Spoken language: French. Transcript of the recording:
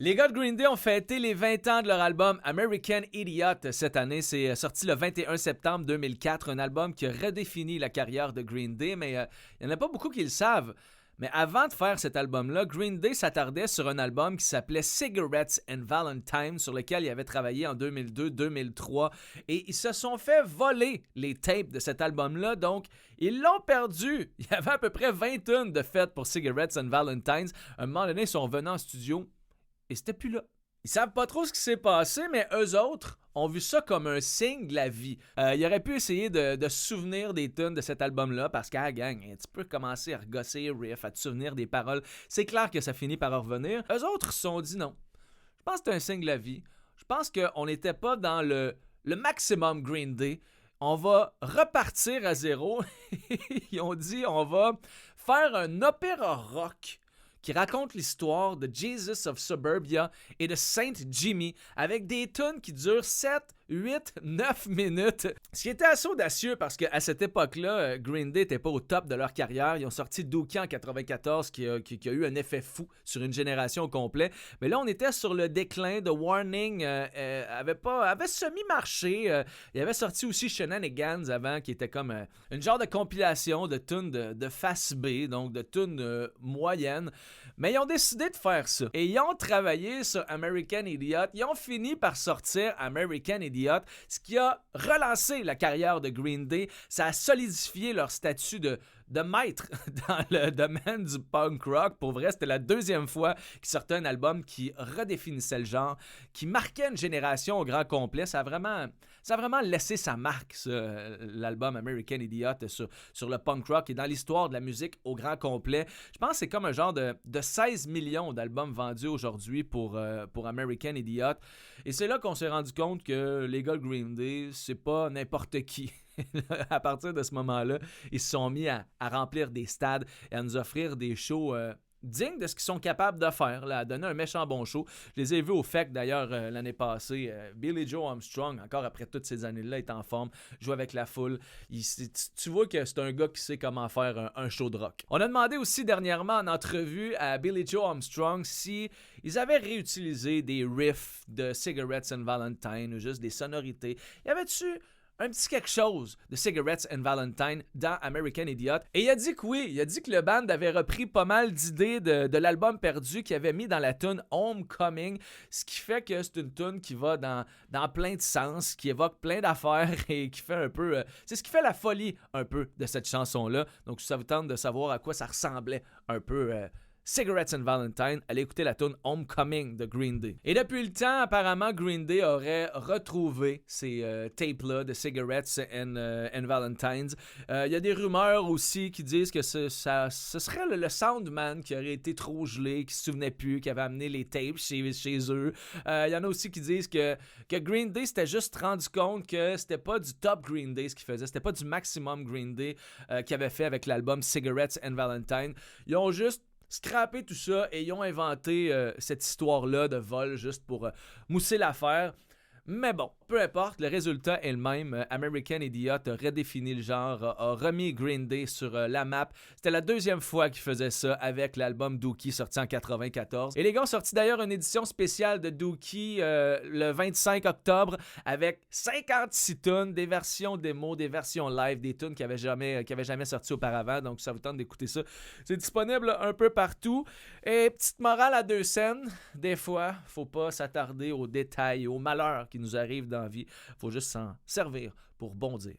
Les gars de Green Day ont fêté les 20 ans de leur album American Idiot cette année. C'est sorti le 21 septembre 2004, un album qui a redéfini la carrière de Green Day, mais il n'y en a pas beaucoup qui le savent. Mais avant de faire cet album-là, Green Day s'attardait sur un album qui s'appelait Cigarettes and Valentine, sur lequel il avait travaillé en 2002-2003. Et ils se sont fait voler les tapes de cet album-là, donc ils l'ont perdu. Il y avait à peu près 20 tonnes de fêtes pour Cigarettes and Valentines. À un moment donné, ils sont revenus en studio et c'était plus là. Ils savent pas trop ce qui s'est passé, mais eux autres ont vu ça comme un signe de la vie. Ils auraient pu essayer de se souvenir des tunes de cet album-là, parce qu'à la gang, tu peux commencer à regosser riff, à te souvenir des paroles. C'est clair que ça finit par revenir. Eux autres se sont dit non. Je pense que c'est un signe de la vie. Je pense qu'on n'était pas dans le maximum Green Day. On va repartir à zéro. Ils ont dit on va faire un opéra rock qui raconte l'histoire de Jesus of Suburbia et de Saint Jimmy avec des tunes qui durent 7, 8, 9 minutes. Ce qui était assez audacieux parce qu'à cette époque-là, Green Day n'était pas au top de leur carrière. Ils ont sorti Dookie en 94 qui a eu un effet fou sur une génération au complet. Mais là, on était sur le déclin. The Warning avait semi-marché. Il avait sorti aussi Shenanigans avant qui était comme une genre de compilation de tunes de face B, donc de tunes moyennes. Mais ils ont décidé de faire ça. Et ils ont travaillé sur American Idiot. Ils ont fini par sortir American Idiot, ce qui a relancé la carrière de Green Day. Ça a solidifié leur statut de maître dans le domaine du punk rock. Pour vrai, c'était la deuxième fois qu'ils sortaient un album qui redéfinissait le genre, qui marquait une génération au grand complet. Ça a vraiment laissé sa marque, ça, l'album American Idiot, sur le punk rock et dans l'histoire de la musique au grand complet. Je pense que c'est comme un genre de 16 millions d'albums vendus aujourd'hui pour American Idiot. Et c'est là qu'on s'est rendu compte que les gars de Green Day, c'est pas n'importe qui. À partir de ce moment-là, ils se sont mis à remplir des stades et à nous offrir des shows dignes de ce qu'ils sont capables de faire, là, à donner un méchant bon show. Je les ai vus au FEC d'ailleurs l'année passée. Billy Joe Armstrong, encore après toutes ces années-là, est en forme, joue avec la foule. Tu vois que c'est un gars qui sait comment faire un show de rock. On a demandé aussi dernièrement en entrevue à Billy Joe Armstrong si ils avaient réutilisé des riffs de Cigarettes and Valentine ou juste des sonorités. Y avait-tu un petit quelque chose de Cigarettes and Valentine dans American Idiot? Et il a dit que oui, il a dit que le band avait repris pas mal d'idées de l'album perdu qu'il avait mis dans la tune Homecoming, ce qui fait que c'est une tune qui va dans plein de sens, qui évoque plein d'affaires et qui fait un peu... c'est ce qui fait la folie un peu de cette chanson-là. Donc si ça vous tente de savoir à quoi ça ressemblait un peu... Cigarettes and Valentine, allez écouter la tune Homecoming de Green Day. Et depuis le temps, apparemment, Green Day aurait retrouvé ces tapes-là de Cigarettes and Valentines. Il y a des rumeurs aussi qui disent que ce serait le soundman qui aurait été trop gelé, qui se souvenait plus, qui avait amené les tapes chez eux. Il y en a aussi qui disent que Green Day s'était juste rendu compte que c'était pas du top Green Day ce qu'ils faisaient, c'était pas du maximum Green Day qu'ils avaient fait avec l'album Cigarettes and Valentine. Ils ont juste scrappé tout ça et ils ont inventé cette histoire-là de vol juste pour mousser l'affaire. Mais bon, peu importe, le résultat est le même. American Idiot a redéfini le genre, a remis Green Day sur la map. C'était la deuxième fois qu'ils faisaient ça avec l'album Dookie sorti en 94. Et les gars ont sorti d'ailleurs une édition spéciale de Dookie le 25 octobre avec 56 tunes, des versions démo, des versions live, des tunes qui avaient jamais sorti auparavant. Donc ça vous tente d'écouter ça. C'est disponible un peu partout. Et petite morale à 2 scènes, des fois, faut pas s'attarder aux détails, aux malheurs qui nous arrivent dans la vie. Faut juste s'en servir pour bondir.